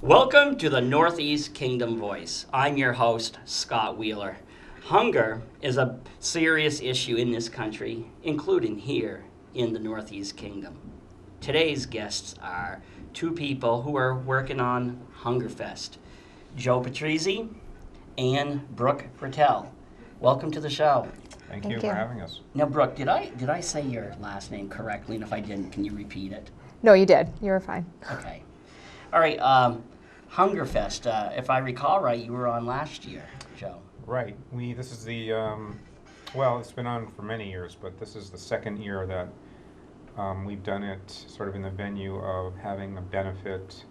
Welcome to the Northeast Kingdom Voice. I'm your host, Scott Wheeler. Hunger is a serious issue in this country, including here in the Northeast Kingdom. Today's guests are two people who are working on Hungerfest, Joe Patrizzi and Brooke Bertel. Welcome to the show. Thank you for having us. Now, Brooke, did I say your last name correctly? And if I didn't, can you repeat it? No, you did. You were fine. Okay. All right. Hungerfest, if I recall right, you were on last year, Joe. Right. This is the, well, it's been on for many years, but this is the second year that we've done it sort of in the venue of having a benefit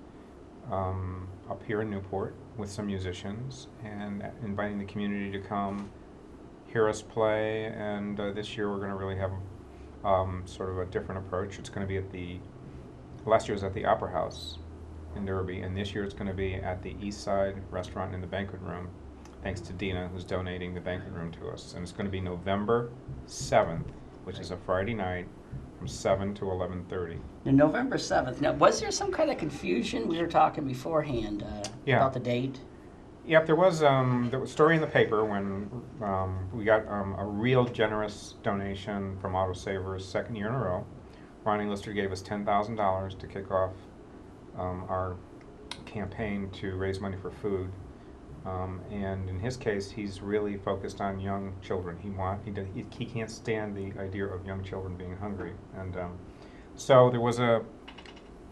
up here in Newport with some musicians and inviting the community to come hear us play. And this year we're going to really have sort of a different approach. It's going to be last year was at the Opera House in Derby, and this year it's going to be at the East Side Restaurant in the banquet room, thanks to Dina, who's donating the banquet room to us. And it's going to be November 7th, which is a Friday night, from 7 to 11:30. Now, November 7th. Now, was there some kind of confusion? We were talking beforehand about the date. Yep, there was a story in the paper when we got a real generous donation from Autosavers, second year in a row. Ronnie Lister gave us $10,000 to kick off our campaign to raise money for food, and in his case, he's really focused on young children. He can't stand the idea of young children being hungry, and so there was a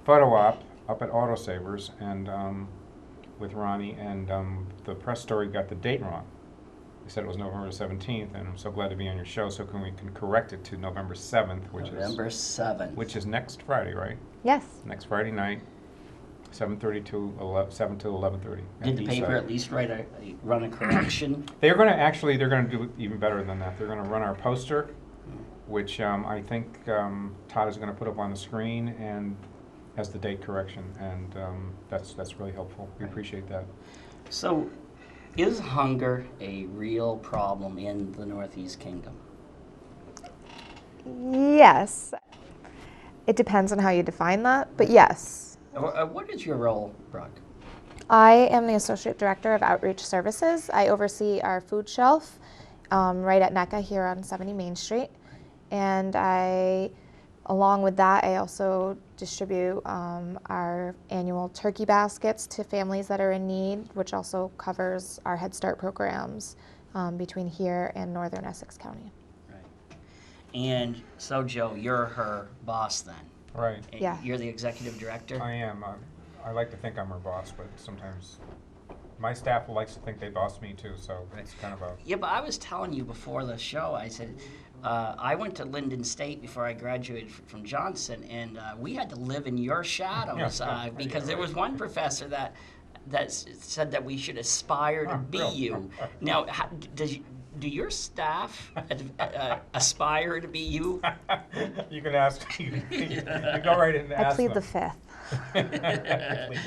photo op up at Autosavers and with Ronnie, and the press story got the date wrong. They said it was November 17th, and I'm so glad to be on your show. So we can correct it to November 7th, which is next Friday, right? Yes. Next Friday night. 7:30 to 7 to 11:30. Did the paper at least run a correction? They're going to do even better than that. They're going to run our poster, which I think Todd is going to put up on the screen and as the date correction, and that's really helpful. We appreciate that. So, is hunger a real problem in the Northeast Kingdom? Yes. It depends on how you define that, but yes. What is your role, Brooke? I am the Associate Director of Outreach Services. I oversee our food shelf right at NEK here on 70 Main Street. And along with that, I also distribute our annual turkey baskets to families that are in need, which also covers our Head Start programs between here and Northern Essex County. Right. And so, Joe, you're her boss then? Right. Yeah. You're the executive director? I am. I like to think I'm her boss, but sometimes my staff likes to think they boss me too, so it's kind of a... Yeah, but I was telling you before the show, I said, I went to Linden State before I graduated from Johnson, and we had to live in your shadows because there was one professor that said that we should aspire to be you. Now, do your staff aspire to be you? You can ask. You go right in and ask I plead them. the fifth.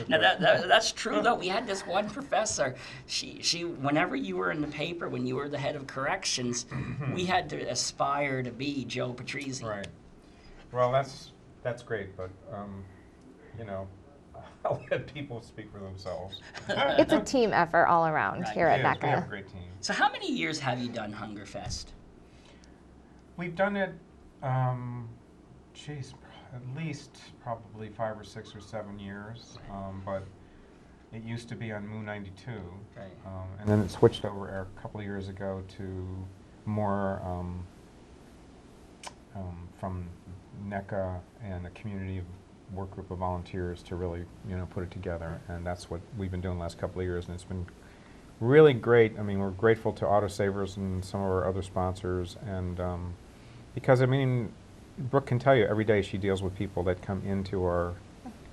Now that's true though. We had this one professor. She whenever you were in the paper, when you were the head of corrections, we had to aspire to be Joe Patrizzi. Right. Well, that's great, but I'll let people speak for themselves. It's a team effort all around here at NEK. We have a great team. So how many years have you done Hungerfest? We've done it, at least probably 5 or 6 or 7 years, but it used to be on Moon 92, Right. And then it switched over a couple of years ago to more from NECA and a community work group of volunteers to really put it together, and that's what we've been doing the last couple of years, and it's been really great. I mean, we're grateful to Autosavers and some of our other sponsors, and because Brooke can tell you every day she deals with people that come into our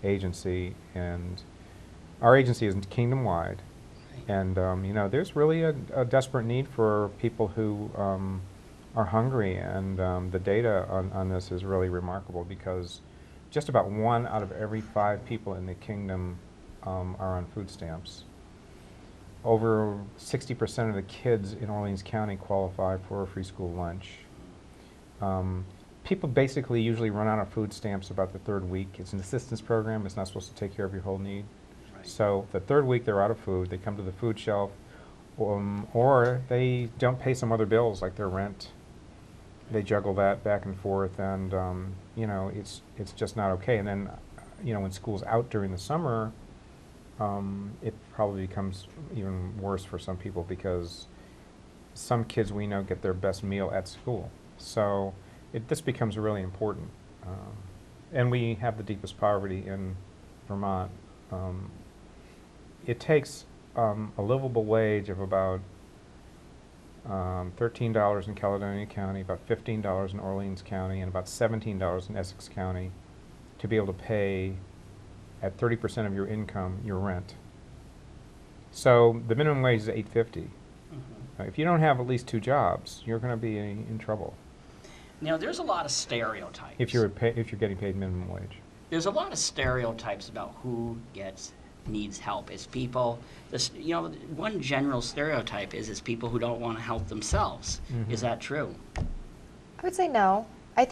agency, and our agency is kingdom-wide, and there's really a desperate need for people who are hungry, and the data on this is really remarkable because just about 1 out of every 5 people in the kingdom are on food stamps. Over 60% of the kids in Orleans County qualify for a free school lunch. People basically usually run out of food stamps about the third week. It's an assistance program. It's not supposed to take care of your whole need. Right. So the third week they're out of food. They come to the food shelf, or they don't pay some other bills like their rent. They juggle that back and forth, and you know, it's just not okay. And then, you know, when school's out during the summer, it probably becomes even worse for some people because some kids we know get their best meal at school. So this becomes really important. And we have the deepest poverty in Vermont. It takes a livable wage of about $13 in Caledonia County, about $15 in Orleans County, and about $17 in Essex County to be able to pay at 30% of your income your rent. So the minimum wage is $8.50. If you don't have at least 2 jobs, you're going to be in trouble. Now, there's a lot of stereotypes. If you're getting paid minimum wage. There's a lot of stereotypes about who needs help. It's people, you know, one general stereotype is people who don't want to help themselves. Mm-hmm. Is that true? I would say no. I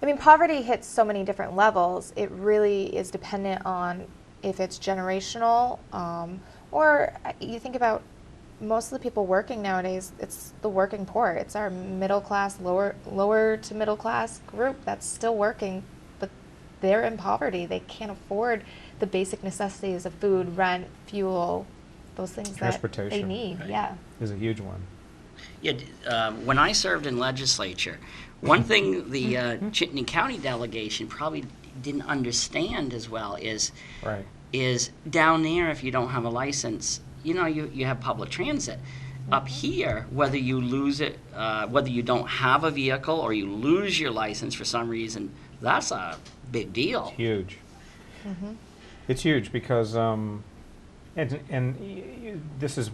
mean, poverty hits so many different levels. It really is dependent on if it's generational, or you think about most of the people working nowadays, it's the working poor. It's our middle class, lower to middle class group that's still working, but they're in poverty. They can't afford the basic necessities of food, rent, fuel, those things that they need. Right. Yeah, is a huge one. Yeah, when I served in legislature, one thing the Chittenden County delegation probably didn't understand as well is down there, if you don't have a license, you know, you have public transit. Up here, whether you lose it, whether you don't have a vehicle or you lose your license for some reason, that's a big deal. It's huge. Mm-hmm. It's huge because, this is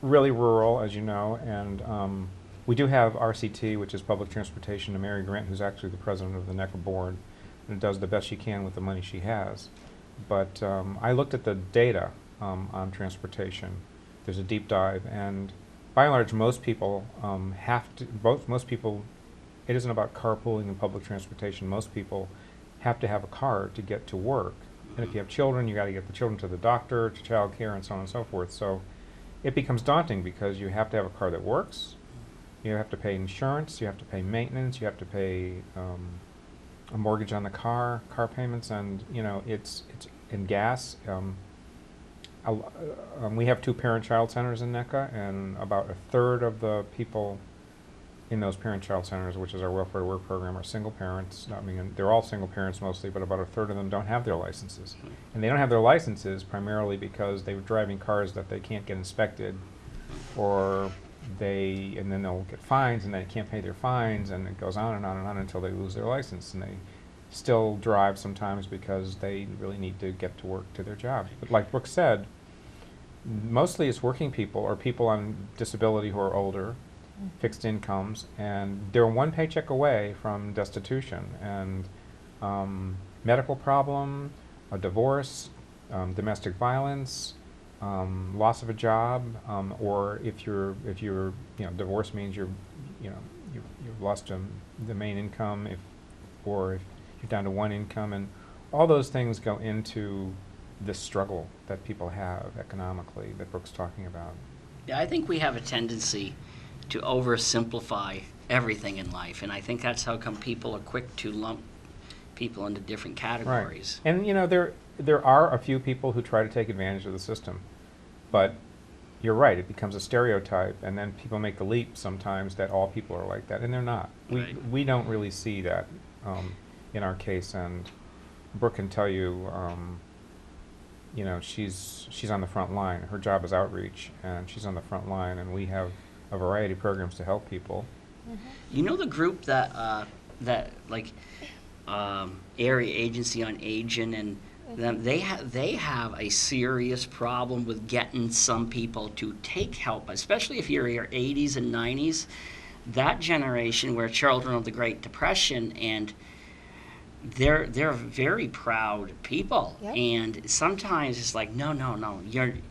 really rural, as you know, and we do have RCT, which is Public Transportation, and Mary Grant, who's actually the president of the NEK board, and does the best she can with the money she has. But I looked at the data on transportation. There's a deep dive, and by and large, most people most people, it isn't about carpooling and public transportation. Most people have to have a car to get to work. And if you have children, you got to get the children to the doctor, to child care, and so on and so forth. So it becomes daunting because you have to have a car that works. You have to pay insurance. You have to pay maintenance. You have to pay a mortgage on the car payments, and you know it's in gas. We have 2 parent-child centers in NECA, and about a third of the people in those parent-child centers, which is our welfare to work program, are single parents. I mean, they're all single parents mostly, but about a third of them don't have their licenses. And they don't have their licenses primarily because they were driving cars that they can't get inspected, and then they'll get fines, and they can't pay their fines, and it goes on and on and on until they lose their license. And they still drive sometimes because they really need to get to work to their job. But like Brooke said, mostly it's working people or people on disability who are older, fixed incomes, and they're 1 paycheck away from destitution and medical problem, a divorce, domestic violence, loss of a job, or if you're divorce means you've lost the main income, or if you're down to 1 income, and all those things go into this struggle that people have economically that Brooke's talking about. Yeah, I think we have a tendency to oversimplify everything in life, and I think that's how come people are quick to lump people into different categories. Right. And you know, there are a few people who try to take advantage of the system, but you're right, it becomes a stereotype, and then people make the leap sometimes that all people are like that, and they're not. We don't really see that in our case, and Brooke can tell you, you know, she's on the front line. Her job is outreach, and she's on the front line, and we have a variety of programs to help people. You know the group that Area Agency on Aging and them, they have a serious problem with getting some people to take help, especially if you're in your 80s and 90s. That generation were children of the Great Depression, and they're very proud people, Yep. and sometimes it's like, no,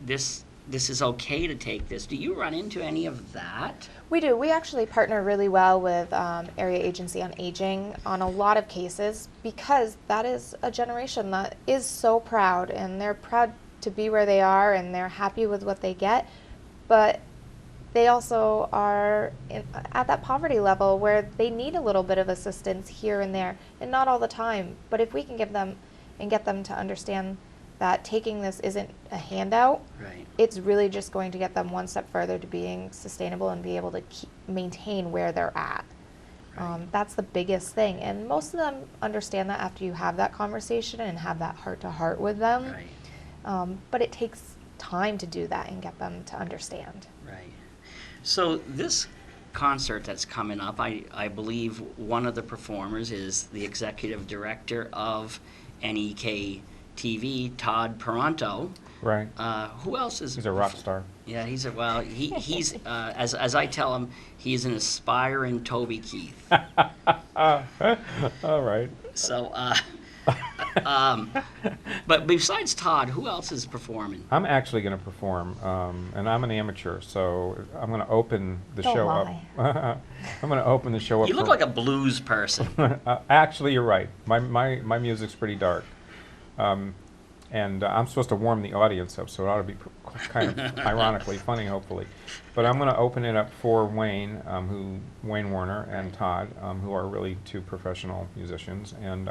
this is okay to take this. Do you run into any of that? We do. We actually partner really well with Area Agency on Aging on a lot of cases because that is a generation that is so proud, and they're proud to be where they are, and they're happy with what they get, but they also are at that poverty level where they need a little bit of assistance here and there, and not all the time. But if we can give them and get them to understand that taking this isn't a handout, Right. it's really just going to get them one step further to being sustainable and be able to maintain where they're at. Right. That's the biggest thing. And most of them understand that after you have that conversation and have that heart-to-heart with them. Right. But it takes time to do that and get them to understand. Right. So this concert that's coming up, I believe one of the performers is the executive director of NEK TV, Todd Peranto. Right. Who else is? He's a rock star. Yeah, he's as I tell him, he's an aspiring Toby Keith. All right. So, but besides Todd, who else is performing? I'm actually going to perform, and I'm an amateur, so I'm going to open the Don't show lie. up. I'm going to open the show up. You look like a blues person. Actually, you're right. My music's pretty dark. And I'm supposed to warm the audience up, so it ought to be kind of ironically funny, hopefully. But I'm going to open it up for Wayne, Wayne Warner and Todd, who are really two professional musicians, and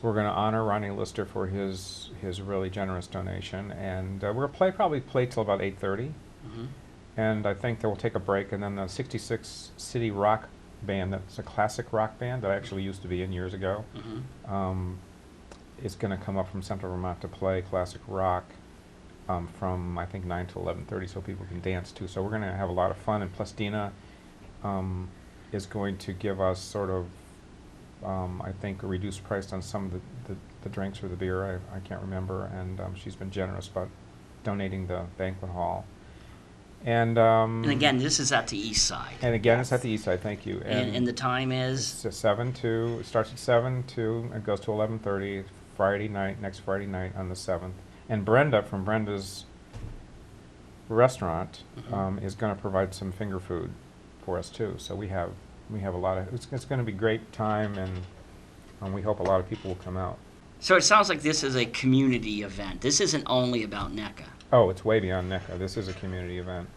we're going to honor Ronnie Lister for his really generous donation, and we'll probably play till about 8:30, and I think that we'll take a break, and then the 66 City Rock Band, that's a classic rock band that I actually used to be in years ago. Is going to come up from Central Vermont to play classic rock from I think 9 to 11:30, so people can dance too. So we're going to have a lot of fun, and plus Dina is going to give us sort of I think a reduced price on some of the drinks or the beer. I can't remember, and she's been generous about donating the banquet hall. And again, this is at the east side. And again, it's at the east side. Thank you. And the time is? It's 7 to. It starts at 7 to. It goes to 11:30. Friday night, next Friday night on the 7th. And Brenda from Brenda's restaurant is going to provide some finger food for us too. So we have a lot of. It's going to be a great time, and we hope a lot of people will come out. So it sounds like this is a community event. This isn't only about NECA. Oh, it's way beyond NECA. This is a community event.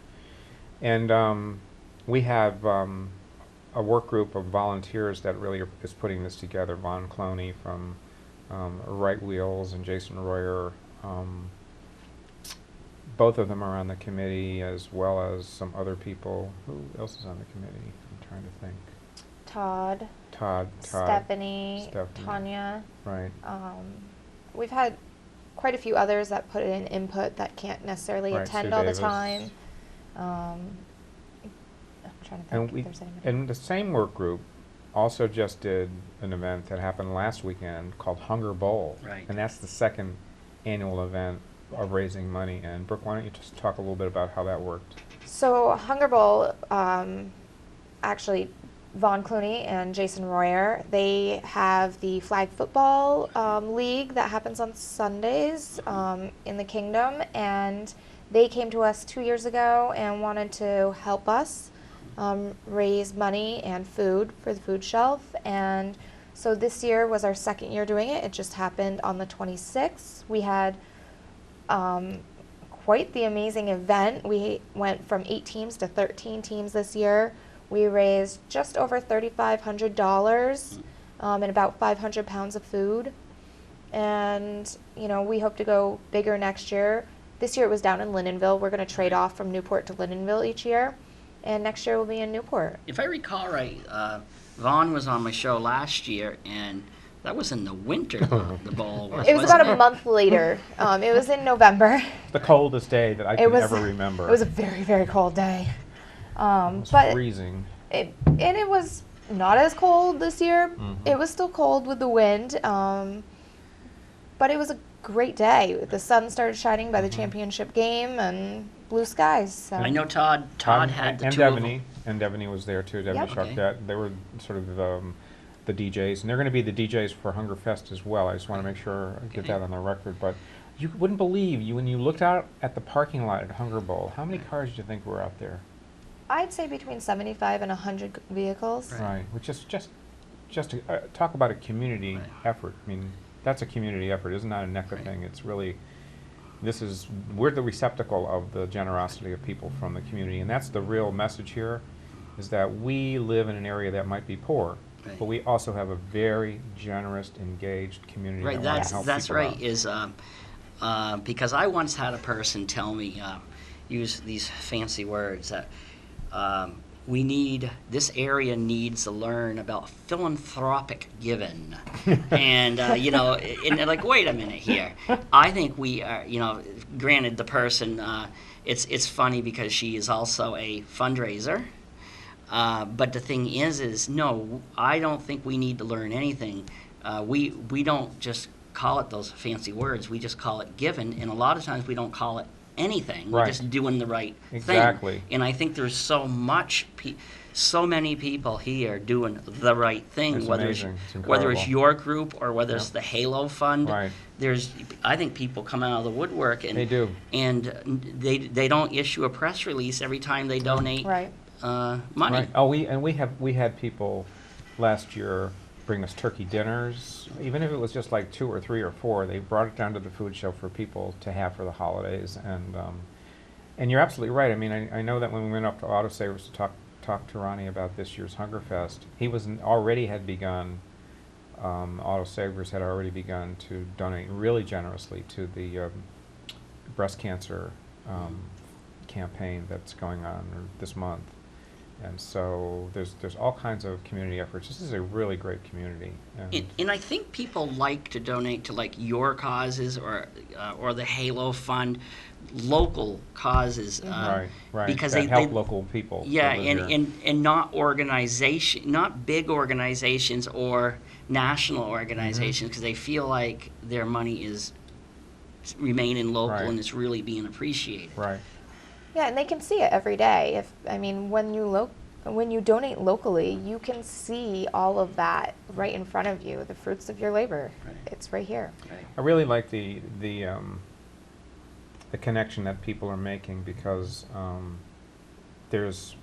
And we have a work group of volunteers that really is putting this together. Vaughn Cloney from Right Wheels and Jason Royer. Both of them are on the committee, as well as some other people. Who else is on the committee? I'm trying to think. Todd, Stephanie, Tanya. Right. We've had quite a few others that put in input that can't necessarily Right, attend Sue all Davis. the time. I'm trying to think if there's anybody. And the same work group also just did an event that happened last weekend called Hunger Bowl. Right. And that's the second annual event of raising money. And Brooke, why don't you just talk a little bit about how that worked? So Hunger Bowl, actually, Vaughn Clooney and Jason Royer, they have the flag football league that happens on Sundays in the Kingdom, and they came to us 2 years ago and wanted to help us raise money and food for the food shelf. And so this year was our second year doing it. It just happened on the 26th. We had quite the amazing event. We went from 8 teams to 13 teams this year. We raised just over $3,500 and about 500 pounds of food. And, you know, we hope to go bigger next year. This year it was down in Lindenville. We're going to trade off from Newport to Lindenville each year. And next year we'll be in Newport. If I recall right, Vaughn was on my show last year, and that was in the winter, the bowl was. It was wasn't about a month later. It was in November. The coldest day that I can ever remember. It was a very, very cold day. It was but freezing. And it was not as cold this year. It was still cold with the wind. But it was a great day. The sun started shining by the championship game and blue skies. So. I know Todd had the and two of them. Devaney, and Devaney was there too. Devaney Yep. Sharkette. They were sort of the DJs, and they're going to be the DJs for Hungerfest as well. I just want to make sure I get Okay. that on the record. But you wouldn't believe, when you looked out at the parking lot at Hunger Bowl, how many cars do you think were out there? I'd say between 75 and 100 vehicles. Right, which is just talk about a community Right. effort. I mean, that's a community effort. It's not a NECA Right. thing. It's really, we're the receptacle of the generosity of people from the community, and that's the real message here, is that we live in an area that might be poor, Right. but we also have a very generous, engaged community Right, that wants to help that's people right. out. Is because I once had a person tell me, use these fancy words that this area needs to learn about philanthropic giving, and and they're like, wait a minute here. I think we are, granted the person, it's funny because she is also a fundraiser. But the thing is no, I don't think we need to learn anything. We don't just call it those fancy words. We just call it giving, and a lot of times we don't call it anything. We're Right. just doing the right Exactly. thing. And I think there's so many people here doing the right thing. It's whether amazing. It's whether it's incredible. your group or whether it's Yep. the Halo Fund. Right. I think people come out of the woodwork and They do. and they don't issue a press release every time they donate Right. money. Right. Oh, we had people last year bring us turkey dinners, even if it was just like 2 or 3 or 4. They brought it down to the food show for people to have for the holidays, and you're absolutely right. I mean, I know that when we went up to Autosavers to talk to Ronnie about this year's Hungerfest, he already had begun. Autosavers had already begun to donate really generously to the breast cancer campaign that's going on this month. And so there's all kinds of community efforts. This is a really great community. And I think people like to donate to like your causes or the Halo Fund, local causes. Right. Because that they help local people. Yeah, that live here. and not big organizations or national organizations, because they feel like their money is remaining local Right. and it's really being appreciated. Right. Yeah, and they can see it every day. When you donate locally, you can see all of that right in front of you, the fruits of your labor. Right. It's right here. Right. I really like the connection that people are making, because there's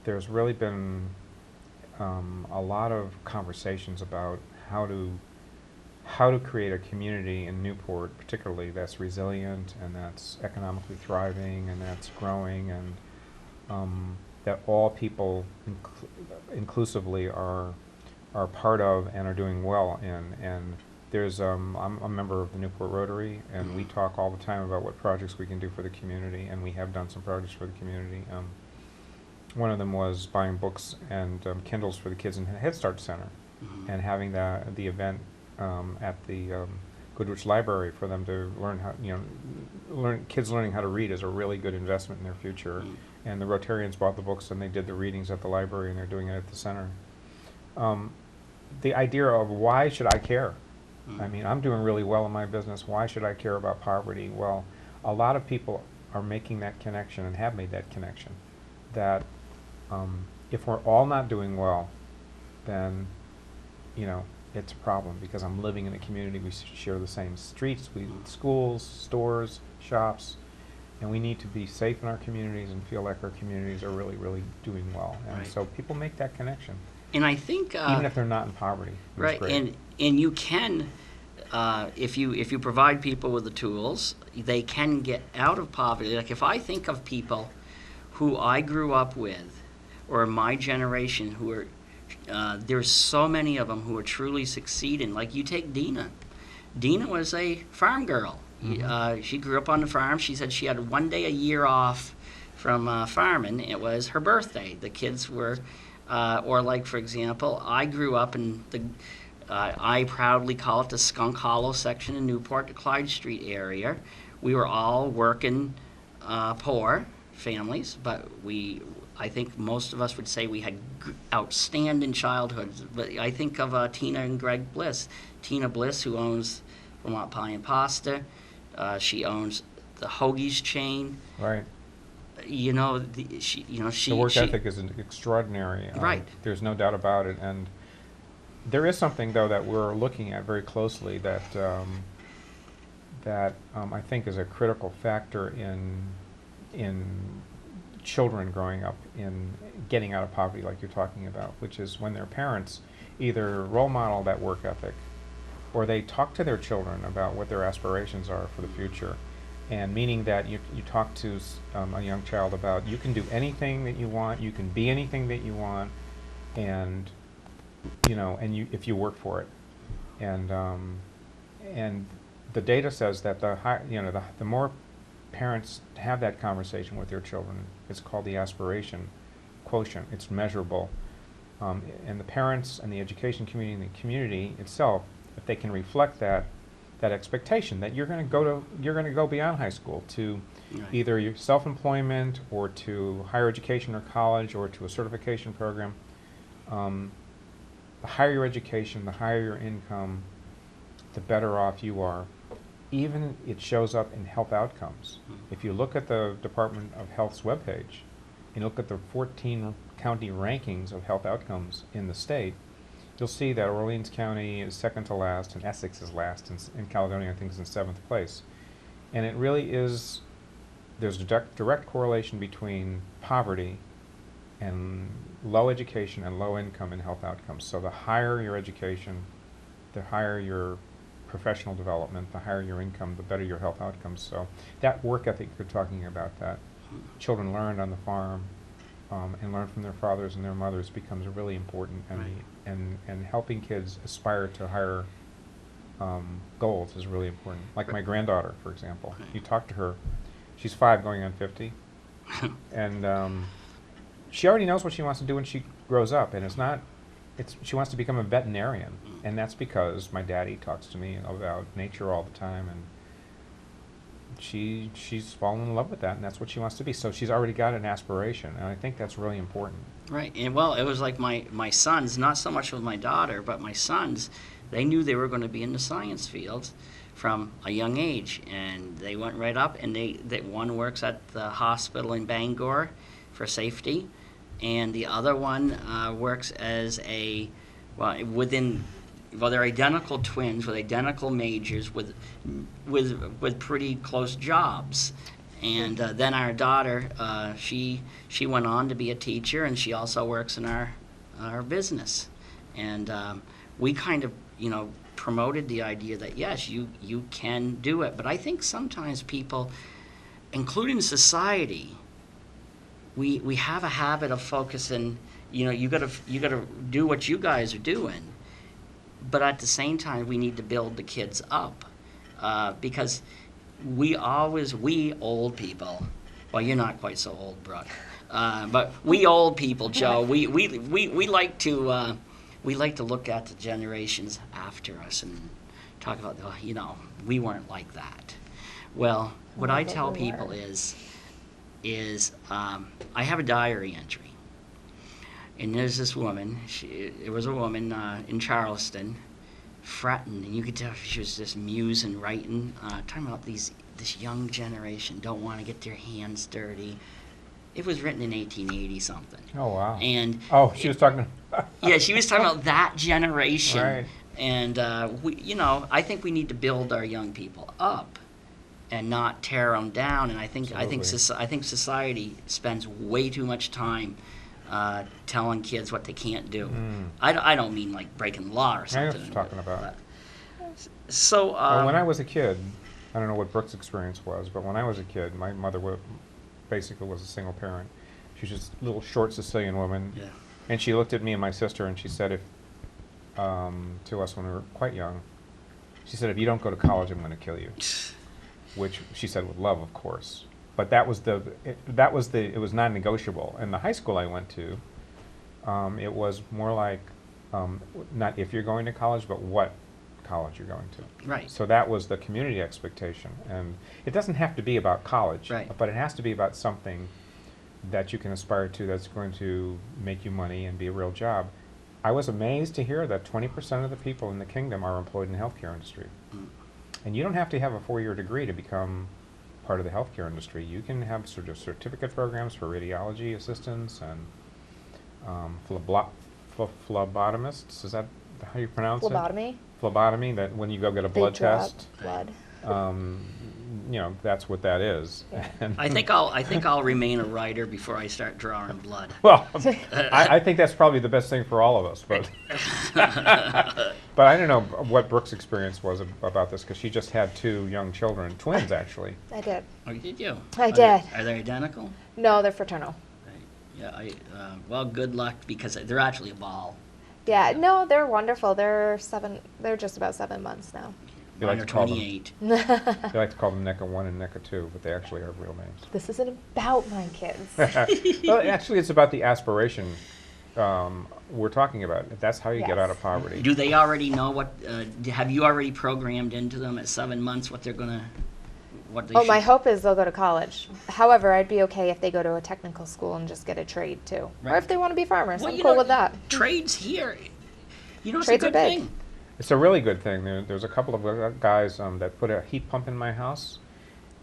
really been a lot of conversations about how to create a community in Newport, particularly, that's resilient and that's economically thriving and that's growing, and that all people inclusively are part of and are doing well in. And there's I'm a member of the Newport Rotary, and we talk all the time about what projects we can do for the community, and we have done some projects for the community. One of them was buying books and Kindles for the kids in the Head Start Center, and having the event at the Goodrich Library for them to learn kids learning how to read is a really good investment in their future. And the Rotarians bought the books and they did the readings at the library, and they're doing it at the center. The idea of, why should I care? I mean, I'm doing really well in my business. Why should I care about poverty? Well, a lot of people are making that connection and have made that connection, that if we're all not doing well, then it's a problem, because I'm living in a community. We share the same streets, schools, stores, shops, and we need to be safe in our communities and feel like our communities are really, really doing well. And Right. so people make that connection, And I think even if they're not in poverty. It's right, great. and you can, if you provide people with the tools, they can get out of poverty. Like, if I think of people who I grew up with, or my generation, who are there's so many of them who are truly succeeding. Like, you take Dina. Dina was a farm girl. She grew up on the farm. She said she had one day a year off from farming. It was her birthday. The kids were, or like, for example, I grew up in I proudly call it the Skunk Hollow section in Newport, the Clyde Street area. We were all working, poor families, but I think most of us would say we had outstanding childhoods. But I think of Tina and Greg Bliss. Tina Bliss, who owns Vermont Pie and Pasta. She owns the Hoagie's chain. Right. She The work ethic is extraordinary. Right. There's no doubt about it. And There is something, though, that we're looking at very closely that I think is a critical factor in children growing up in getting out of poverty, like you're talking about, which is when their parents either role model that work ethic or they talk to their children about what their aspirations are for the future. And meaning that you talk to a young child about you can do anything that you want, you can be anything that you want, and if you work for it. And the data says that the more parents have that conversation with their children, it's called the aspiration quotient. It's measurable, and the parents and the education community and the community itself, if they can reflect that expectation that you're going to go beyond high school to either your self-employment or to higher education or college or to a certification program. The higher your education, the higher your income, the better off you are. Even it shows up in health outcomes. If you look at the Department of Health's webpage, and look at the 14 county rankings of health outcomes in the state, you'll see that Orleans County is second to last, and Essex is last, and Caledonia, I think, is in 7th place. And it really is, there's a direct correlation between poverty and low education and low income in health outcomes. So the higher your education, the higher your professional development, the higher your income, the better your health outcomes. So that work ethic you're talking about, that children learned on the farm and learn from their fathers and their mothers, becomes really important, and helping kids aspire to higher goals is really important. Like my granddaughter, for example. You talk to her, she's 5 going on 50, and she already knows what she wants to do when she grows up, and she wants to become a veterinarian, and that's because my daddy talks to me about nature all the time, and she's fallen in love with that, and that's what she wants to be. So she's already got an aspiration, and I think that's really important. Right. And well, it was like my sons, not so much with my daughter, but my sons, they knew they were going to be in the science field from a young age, and they went right up, and they one works at the hospital in Bangor for safety, and the other one works as they're identical twins with identical majors with pretty close jobs. And then our daughter, she went on to be a teacher, and she also works in our business. And we kind of promoted the idea that yes, you can do it. But I think sometimes people, including society, we have a habit of focusing. You gotta do what you guys are doing. But at the same time, we need to build the kids up, because we old people, well, you're not quite so old, Brooke, but we old people, Joe, we like to look at the generations after us and talk about, we weren't like that. Well, what I tell people is I have a diary entry. And there's this woman, it was a woman in Charleston, fretting, and you could tell she was just musing, writing, talking about this young generation don't want to get their hands dirty. It was written in 1880 something. Oh, wow. And she was talking yeah, she was talking about that generation. Right. And I think we need to build our young people up and not tear them down. And I think society spends way too much time telling kids what they can't do. I don't mean like breaking the law or something. I know what you're talking about. So when I was a kid, I don't know what Brooke's experience was, but when I was a kid, my mother basically was a single parent. She was just a little short Sicilian woman, and she looked at me and my sister, and she said, to us when we were quite young, she said, "If you don't go to college, I'm going to kill you," which she said with love, of course. But it was non-negotiable. And the high school I went to, it was more like, not if you're going to college, but what college you're going to. Right. So that was the community expectation. And it doesn't have to be about college, right, but it has to be about something that you can aspire to that's going to make you money and be a real job. I was amazed to hear that 20% of the people in the kingdom are employed in the healthcare industry. And you don't have to have a 4-year degree to become part of the healthcare industry. You can have sort of certificate programs for radiology assistants and phlebotomists. Is that how do you pronounce Phlebotomy. it? Phlebotomy. That when you go get a They blood draw test, blood. that's what that is. Yeah. And- I think I'll remain a writer before I start drawing blood. Well, I think that's probably the best thing for all of us, but but I don't know what Brooke's experience was about this, because she just had 2 young children, twins actually. I did. Oh, did you? I did. Are they identical? No, they're fraternal. Right. Yeah. Well, good luck, because they're actually a ball. Yeah, no, they're wonderful. They're just about 7 months now. You Mine like are to call them- 28. They like to call them NEK 1 and NEK 2, but they actually are real names. This isn't about my kids. Well, actually, it's about the aspiration we're talking about. If that's how you get Yes. out of poverty. Do they already know what? Have you already programmed into them at 7 months what they're gonna? What they Oh, should, my hope is they'll go to college. However, I'd be okay if they go to a technical school and just get a trade too. Or Right. if they want to be farmers, Well, I'm you cool know, with that. Trades here. It's Trades a are good big. thing. It's a really good thing. There's a couple of guys that put a heat pump in my house,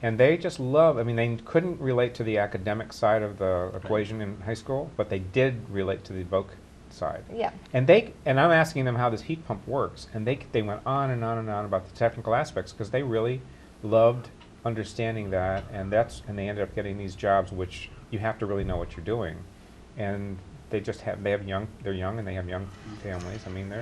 and they just love. I mean, they couldn't relate to the academic side of the equation in high school, but they did relate to the voc side. Yeah. And I'm asking them how this heat pump works, and they went on and on and on about the technical aspects, because they really loved understanding that, and they ended up getting these jobs, which you have to really know what you're doing, and they're young and they have young families. I mean,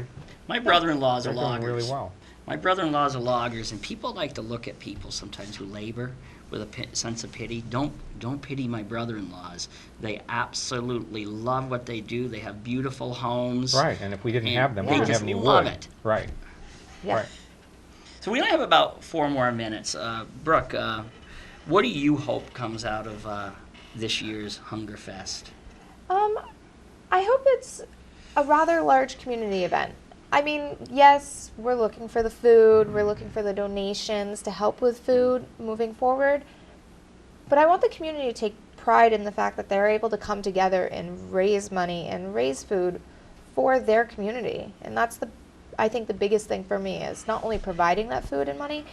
My brother-in-law's a they're doing logger. really well. My brother-in-law's a loggers, and people like to look at people sometimes who labor with a sense of pity. Don't pity my brother-in-laws. They absolutely love what they do. They have beautiful homes. Right, and if we didn't And have them, we they wouldn't just have any love wood. it. Right, Yeah. right. So we only have about 4 more minutes. Brooke, what do you hope comes out of this year's Hungerfest? I hope it's a rather large community event. I mean, yes, we're looking for the food, we're looking for the donations to help with food moving forward, but I want the community to take pride in the fact that they're able to come together and raise money and raise food for their community. And that's I think the biggest thing for me is not only providing that food and money,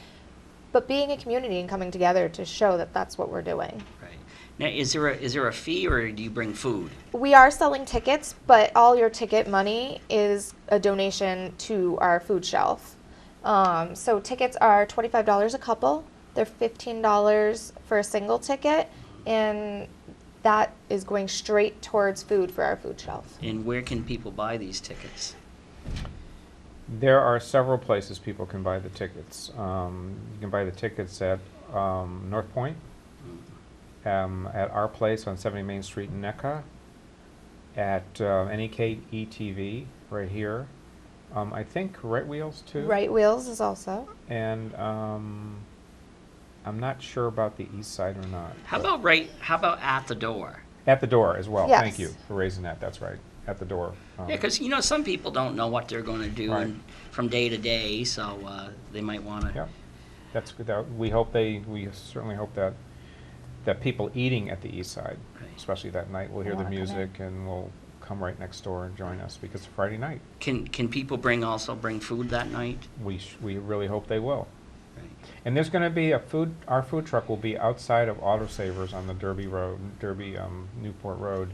but being a community and coming together to show that that's what we're doing. Right. Now, is there a fee, or do you bring food? We are selling tickets, but all your ticket money is a donation to our food shelf. So tickets are $25 a couple. They're $15 for a single ticket, and that is going straight towards food for our food shelf. And where can people buy these tickets? There are several places people can buy the tickets. You can buy the tickets at North Point, at our place on 70 Main Street in NEK, at NEK ETV right here. I think Right Wheels too. Right Wheels is also. And I'm not sure about the east side or not. How about at the door? At the door as well. Yes. Thank you for raising that. That's right. At the door. Yeah, because some people don't know what they're going to do Right. from day to day, so they might want to. Yeah, that's good. We certainly hope that people eating at the east side, Right. especially that night, will hear the Wanna come in. music and will come right next door and join us, because it's Friday night. Can people bring food that night? We really hope they will. Right. And there's going to be our food truck will be outside of Autosavers on the Derby Newport Road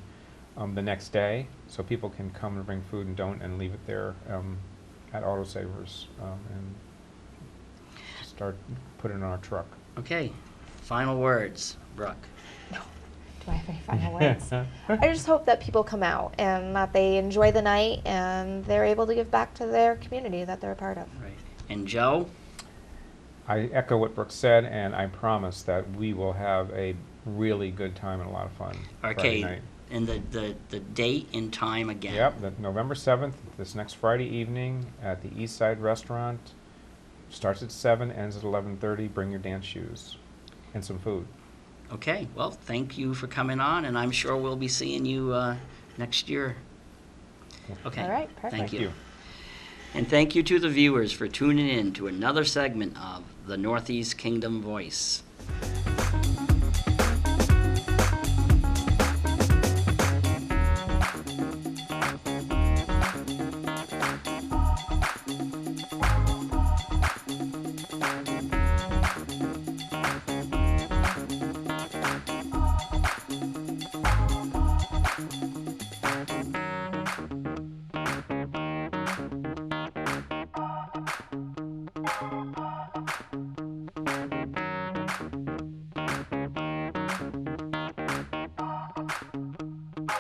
the next day, so people can come and bring food and leave it there at Autosavers and just start putting it in our truck. Okay. Final words, Brooke. Do I have any final words? I just hope that people come out and that they enjoy the night and they're able to give back to their community that they're a part of. Right. And Joe? I echo what Brooke said, and I promise that we will have a really good time and a lot of fun Friday Okay. night. And the date and time again. Yep, November 7th, this next Friday evening at the East Side Restaurant. Starts at 7, ends at 11:30. Bring your dance shoes and some food. Okay. Well, thank you for coming on, and I'm sure we'll be seeing you next year. Okay. All right, perfect. Thank Thank you. And thank you to the viewers for tuning in to another segment of the Northeast Kingdom Voice.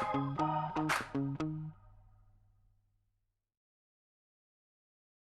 Bye.